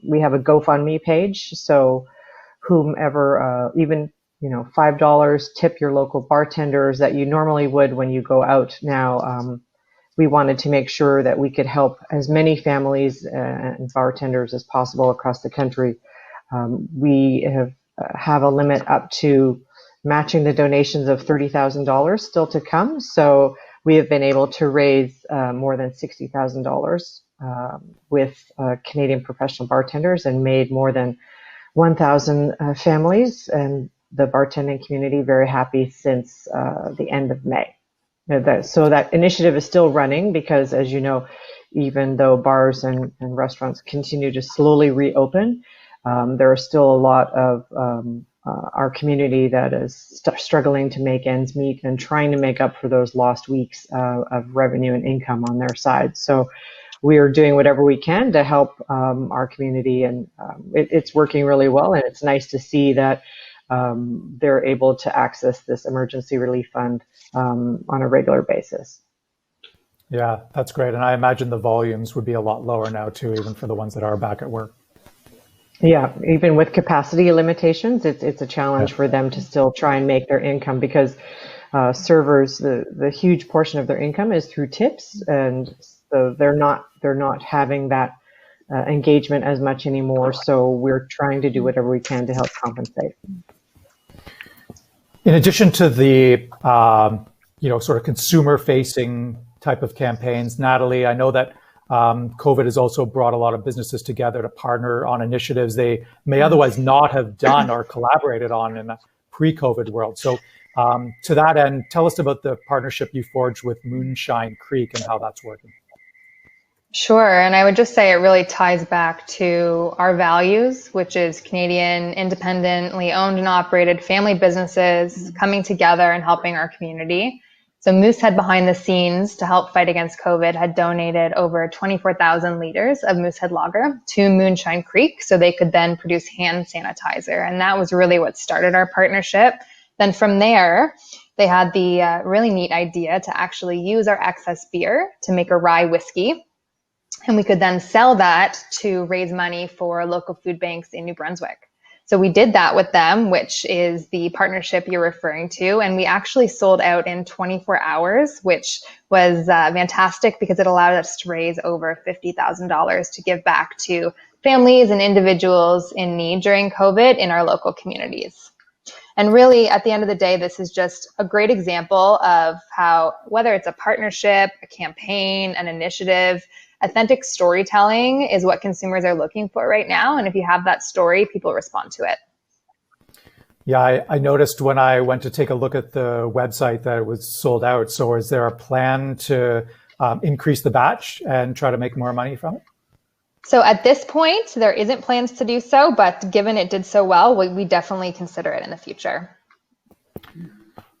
we have a GoFundMe page. So whomever, even, $5 tip your local bartenders that you normally would when you go out now. We wanted to make sure that we could help as many families and bartenders as possible across the country. We have a limit up to matching the donations of $30,000 still to come. So we have been able to raise more than $60,000 with Canadian professional bartenders, and made more than 1,000 families and the bartending community very happy since the end of May. So that initiative is still running because, as you know, even though bars and restaurants continue to slowly reopen, there are still a lot of our community that is struggling to make ends meet and trying to make up for those lost weeks of revenue and income on their side. So we are doing whatever we can to help our community, and it's working really well. And it's nice to see that they're able to access this emergency relief fund on a regular basis. Yeah, that's great. And I imagine the volumes would be a lot lower now too, even for the ones that are back at work. Yeah, even with capacity limitations, it's a challenge for them to still try and make their income, because servers, the huge portion of their income is through tips, and so they're not having that engagement as much anymore. So we're trying to do whatever we can to help compensate. In addition to the sort of consumer-facing type of campaigns, Natalie, I know that COVID has also brought a lot of businesses together to partner on initiatives they may otherwise not have done or collaborated on in a pre-COVID world. So to that end, tell us about the partnership you forged with Moonshine Creek and how that's working. Sure. And I would just say it really ties back to our values, which is Canadian, independently owned and operated family businesses coming together and helping our community. So Moosehead, behind the scenes to help fight against COVID, had donated over 24,000 liters of Moosehead lager to Moonshine Creek so they could then produce hand sanitizer. And that was really what started our partnership. Then from there, they had the really neat idea to actually use our excess beer to make a rye whiskey. And we could then sell that to raise money for local food banks in New Brunswick. So we did that with them, which is the partnership you're referring to. And we actually sold out in 24 hours, which was fantastic because it allowed us to raise over $50,000 to give back to families and individuals in need during COVID in our local communities. And really, at the end of the day, this is just a great example of how, whether it's a partnership, a campaign, an initiative, authentic storytelling is what consumers are looking for right now. And if you have that story, people respond to it. Yeah, I noticed when I went to take a look at the website that it was sold out. So is there a plan to increase the batch and try to make more money from it? So at this point, there isn't plans to do so, but given it did so well, we definitely consider it in the future.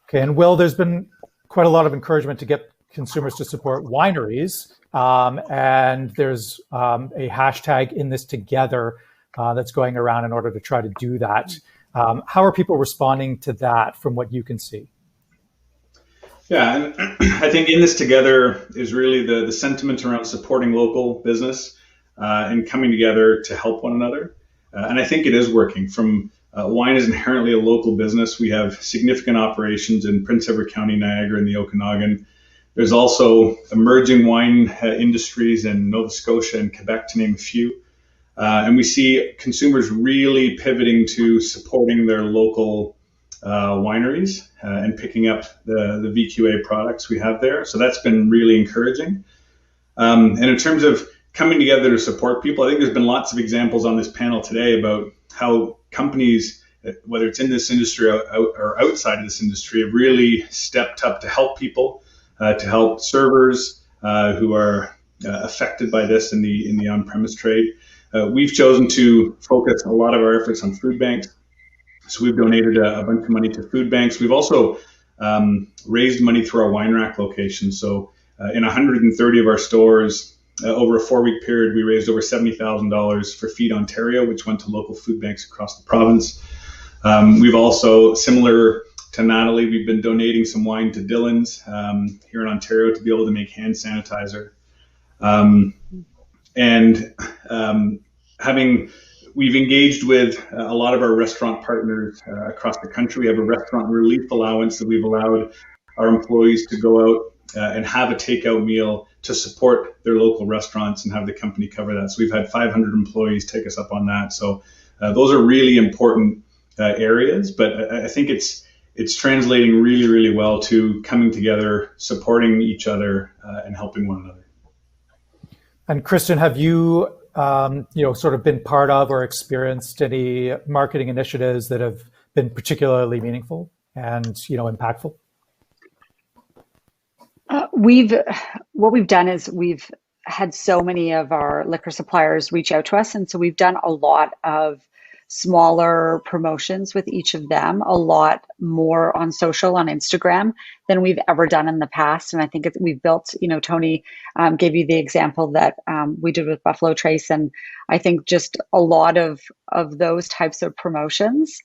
Okay, and Will, there's been quite a lot of encouragement to get consumers to support wineries, and there's a hashtag in this together that's going around in order to try to do that. How are people responding to that from what you can see? Yeah, and I think in this together is really the sentiment around supporting local business and coming together to help one another. And I think it is working. Wine is inherently a local business. We have significant operations in Prince Edward County, Niagara, and the Okanagan. There's also emerging wine industries in Nova Scotia and Quebec, to name a few. And we see consumers really pivoting to supporting their local wineries and picking up the VQA products we have there. So that's been really encouraging. And in terms of coming together to support people, I think there's been lots of examples on this panel today about how companies, whether it's in this industry or outside of this industry, have really stepped up to help people, to help servers who are affected by this in the on-premise trade. We've chosen to focus a lot of our efforts on food banks. So we've donated a bunch of money to food banks. We've also raised money through our wine rack locations. So in 130 of our stores, over a 4-week period, we raised over $70,000 for Feed Ontario, which went to local food banks across the province. We've also, similar to Natalie, we've been donating some wine to Dillon's here in Ontario to be able to make hand sanitizer. We've engaged with a lot of our restaurant partners across the country. We have a restaurant relief allowance that we've allowed our employees to go out and have a takeout meal to support their local restaurants and have the company cover that. So we've had 500 employees take us up on that. So those are really important areas, but I think it's translating really, really well to coming together, supporting each other, and helping one another. And Kristin, have you sort of been part of or experienced any marketing initiatives that have been particularly meaningful and impactful? What we've done is we've had so many of our liquor suppliers reach out to us, and so we've done a lot of smaller promotions with each of them, a lot more on social, on Instagram, than we've ever done in the past. And I think we've built, Tony gave you the example that we did with Buffalo Trace, and I think just a lot of those types of promotions.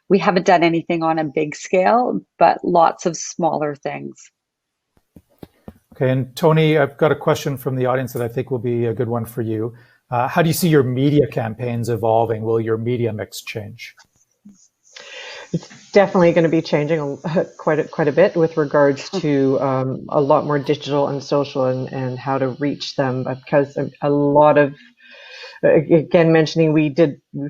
We haven't done anything on a big scale, but lots of smaller things. Okay, and Tony, I've got a question from the audience that I think will be a good one for you. How do you see your media campaigns evolving? Will your media mix change? It's definitely going to be changing quite a bit with regards to a lot more digital and social and how to reach them, because a lot of, again, mentioning we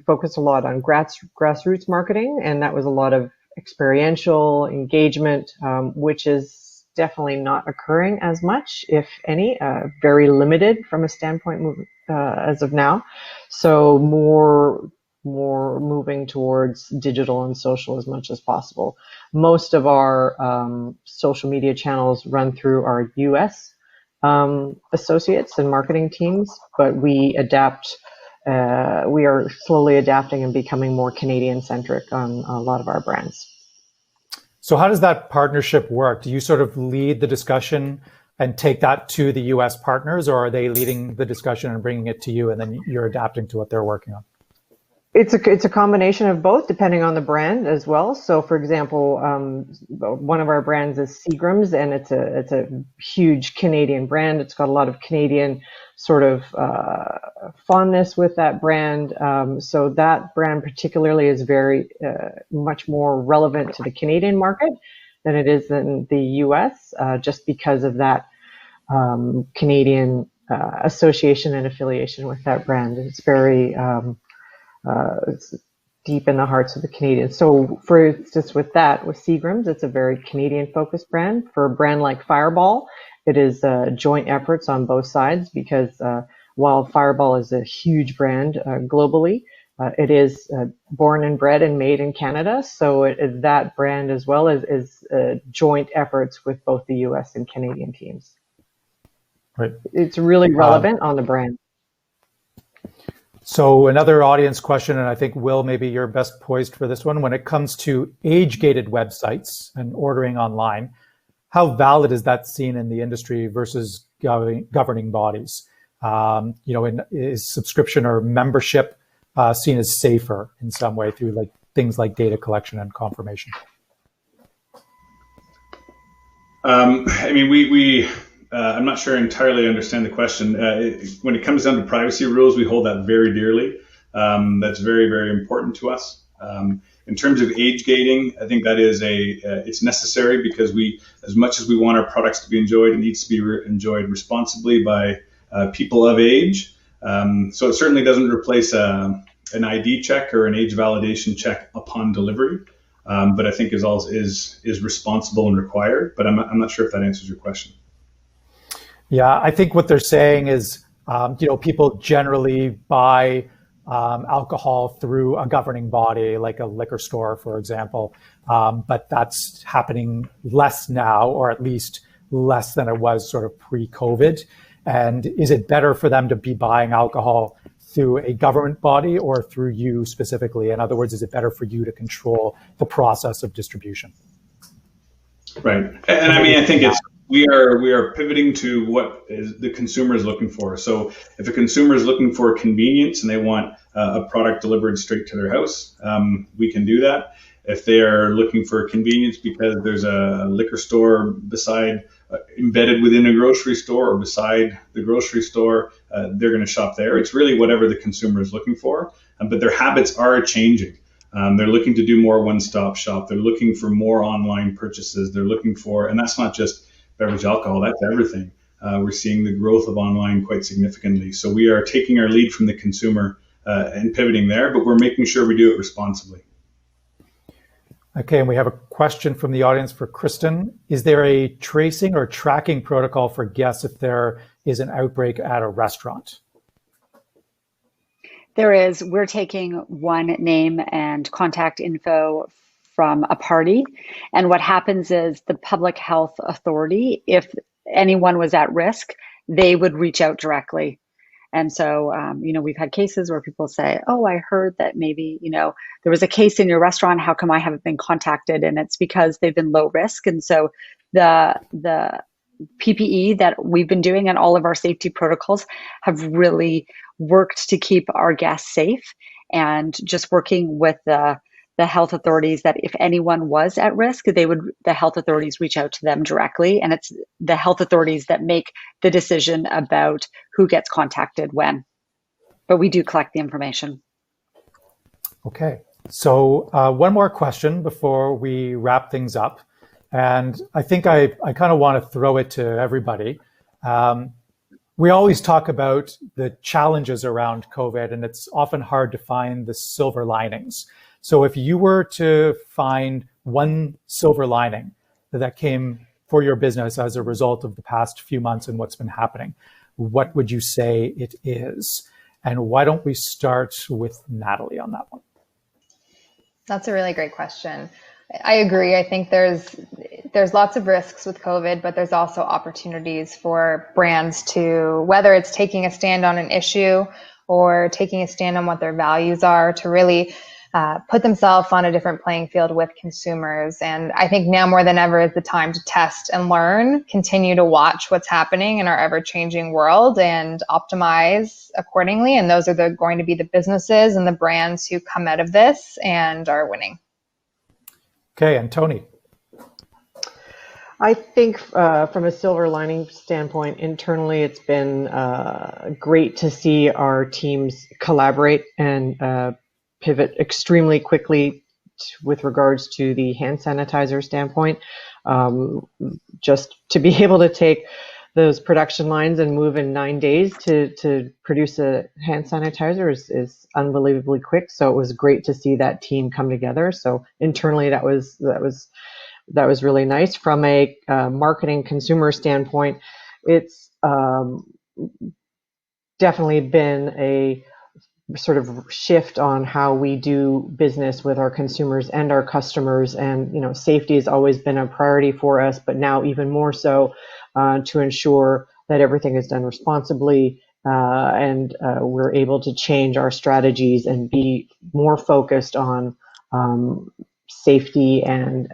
focused a lot on grassroots marketing, and that was a lot of experiential engagement, which is definitely not occurring as much, if any, very limited from a standpoint as of now. So more moving towards digital and social as much as possible. Most of our social media channels run through our US associates and marketing teams, but we adapt. We are slowly adapting and becoming more Canadian centric on a lot of our brands. So how does that partnership work? Do you sort of lead the discussion and take that to the US partners, or are they leading the discussion and bringing it to you and then you're adapting to what they're working on? It's a combination of both, depending on the brand as well. So, for example, one of our brands is Seagram's, and it's a huge Canadian brand. It's got a lot of Canadian sort of fondness with that brand. So that brand particularly is very much more relevant to the Canadian market than it is in the US, just because of that Canadian association and affiliation with that brand. It's very it's deep in the hearts of the Canadians. So for instance, with Seagram's, it's a very Canadian focused brand. For a brand like Fireball, it is joint efforts on both sides, because while Fireball is a huge brand globally, it is born and bred and made in Canada. So that brand as well is joint efforts with both the US and Canadian teams. Right. It's really relevant on the brand. So another audience question, and I think, Will, maybe you're best poised for this one. When it comes to age-gated websites and ordering online, how valid is that seen in the industry versus governing bodies? Is subscription or membership seen as safer in some way through like things like data collection and confirmation? I'm not sure I entirely understand the question. When it comes down to privacy rules, we hold that very dearly. That's very, very important to us. In terms of age gating, I think that is it's necessary because as much as we want our products to be enjoyed, it needs to be enjoyed responsibly by people of age. So it certainly doesn't replace an ID check or an age validation check upon delivery, but I think is responsible and required. But I'm not sure if that answers your question. Yeah, I think what they're saying is, people generally buy alcohol through a governing body, like a liquor store, for example. But that's happening less now, or at least less than it was sort of pre-COVID. And is it better for them to be buying alcohol through a government body or through you specifically? In other words, is it better for you to control the process of distribution? Right. And I think we are pivoting to what the consumer is looking for. So if a consumer is looking for convenience and they want a product delivered straight to their house, we can do that. If they are looking for convenience because there's a liquor store embedded within a grocery store or beside the grocery store, they're going to shop there. It's really whatever the consumer is looking for, but their habits are changing. They're looking to do more one-stop shop. They're looking for more online purchases. They're looking for, and that's not just beverage alcohol, that's everything. We're seeing the growth of online quite significantly. So we are taking our lead from the consumer and pivoting there, but we're making sure we do it responsibly. Okay, and we have a question from the audience for Kristin. Is there a tracing or tracking protocol for guests if there is an outbreak at a restaurant? There is. We're taking one name and contact info from a party. And what happens is the public health authority, if anyone was at risk, they would reach out directly. And so, we've had cases where people say, oh, I heard that maybe, there was a case in your restaurant. How come I haven't been contacted? And it's because they've been low risk. And so the PPE that we've been doing and all of our safety protocols have really worked to keep our guests safe, and just working with the health authorities that if anyone was at risk, the health authorities reach out to them directly. And it's the health authorities that make the decision about who gets contacted when. But we do collect the information. Okay. So one more question before we wrap things up. And I think I kind of want to throw it to everybody. We always talk about the challenges around COVID, and it's often hard to find the silver linings. So if you were to find one silver lining that came for your business as a result of the past few months and what's been happening, what would you say it is? And why don't we start with Natalie on that one? That's a really great question. I agree. I think there's lots of risks with COVID, but there's also opportunities for brands to, whether it's taking a stand on an issue or taking a stand on what their values are, to really put themselves on a different playing field with consumers. And I think now more than ever is the time to test and learn, continue to watch what's happening in our ever-changing world and optimize accordingly. And those are going to be the businesses and the brands who come out of this and are winning. Okay, and Tony. I think from a silver lining standpoint, internally, it's been great to see our teams collaborate and pivot extremely quickly with regards to the hand sanitizer standpoint. Just to be able to take those production lines and move in 9 days to produce a hand sanitizer is unbelievably quick. So it was great to see that team come together. So internally, that was really nice. From a marketing consumer standpoint, it's definitely been a sort of shift on how we do business with our consumers and our customers. And, safety has always been a priority for us, but now even more so to ensure that everything is done responsibly and we're able to change our strategies and be more focused on safety and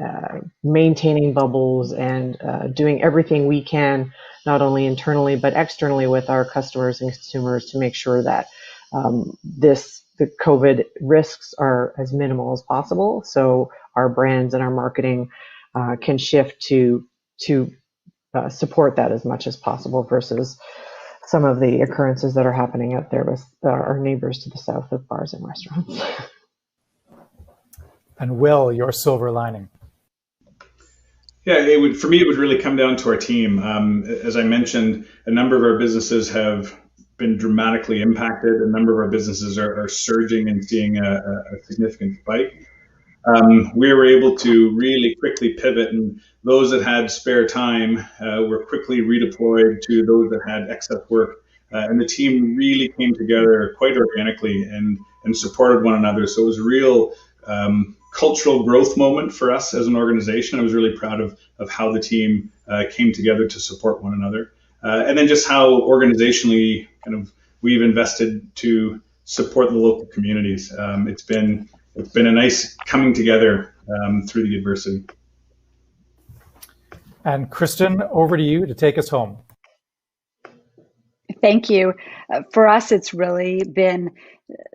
maintaining bubbles and doing everything we can, not only internally but externally with our customers and consumers, to make sure that the COVID risks are as minimal as possible, so our brands and our marketing can shift to support that as much as possible, versus some of the occurrences that are happening out there with our neighbors to the south of bars and restaurants. And Will, your silver lining. Yeah, for me, it would really come down to our team. As I mentioned, a number of our businesses have been dramatically impacted. A number of our businesses are surging and seeing a significant spike. We were able to really quickly pivot, and those that had spare time were quickly redeployed to those that had excess work. And the team really came together quite organically and supported one another. So it was a real cultural growth moment for us as an organization. I was really proud of how the team came together to support one another. And then just how organizationally we've invested to support the local communities. It's been a nice coming together through the adversity. And Kristin, over to you to take us home. Thank you. For us, it's really been,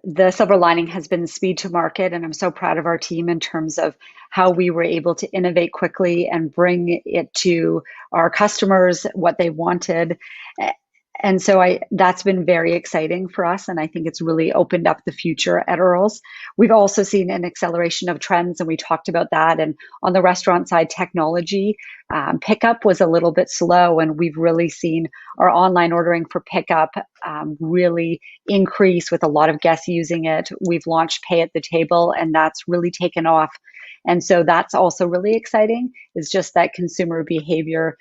the silver lining has been speed to market, and I'm so proud of our team in terms of how we were able to innovate quickly and bring it to our customers what they wanted. And so that's been very exciting for us, and I think it's really opened up the future at Earls. We've also seen an acceleration of trends, and we talked about that. And on the restaurant side, technology pickup was a little bit slow, and we've really seen our online ordering for pickup really increase with a lot of guests using it. We've launched Pay at the Table, and that's really taken off. And so that's also really exciting. It's just that consumer behavior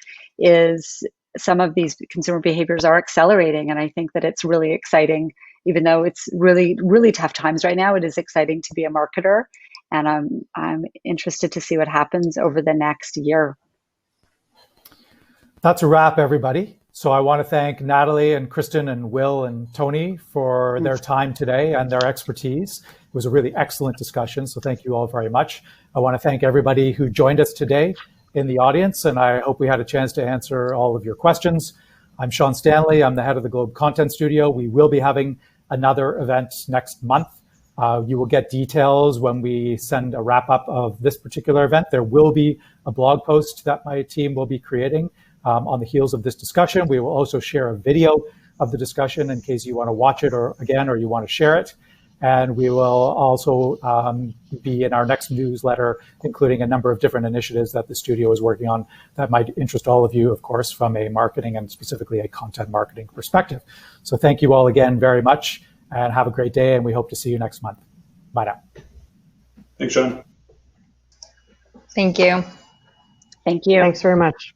some of these consumer behaviors are accelerating, and I think that it's really exciting. Even though it's really, really tough times right now, it is exciting to be a marketer, and I'm interested to see what happens over the next year. That's a wrap, everybody. So I want to thank Natalie and Kristin and Will and Tony for their time today and their expertise. It was a really excellent discussion, so thank you all very much. I want to thank everybody who joined us today in the audience, and I hope we had a chance to answer all of your questions. I'm Sean Stanley. I'm the head of the Globe Content Studio. We will be having another event next month. You will get details when we send a wrap-up of this particular event. There will be a blog post that my team will be creating on the heels of this discussion. We will also share a video of the discussion in case you want to watch it or you want to share it. And we will also be in our next newsletter, including a number of different initiatives that the studio is working on that might interest all of you, of course, from a marketing and specifically a content marketing perspective. So thank you all again very much, and have a great day, and we hope to see you next month. Bye now. Thanks, Sean. Thank you. Thank you. Thanks very much.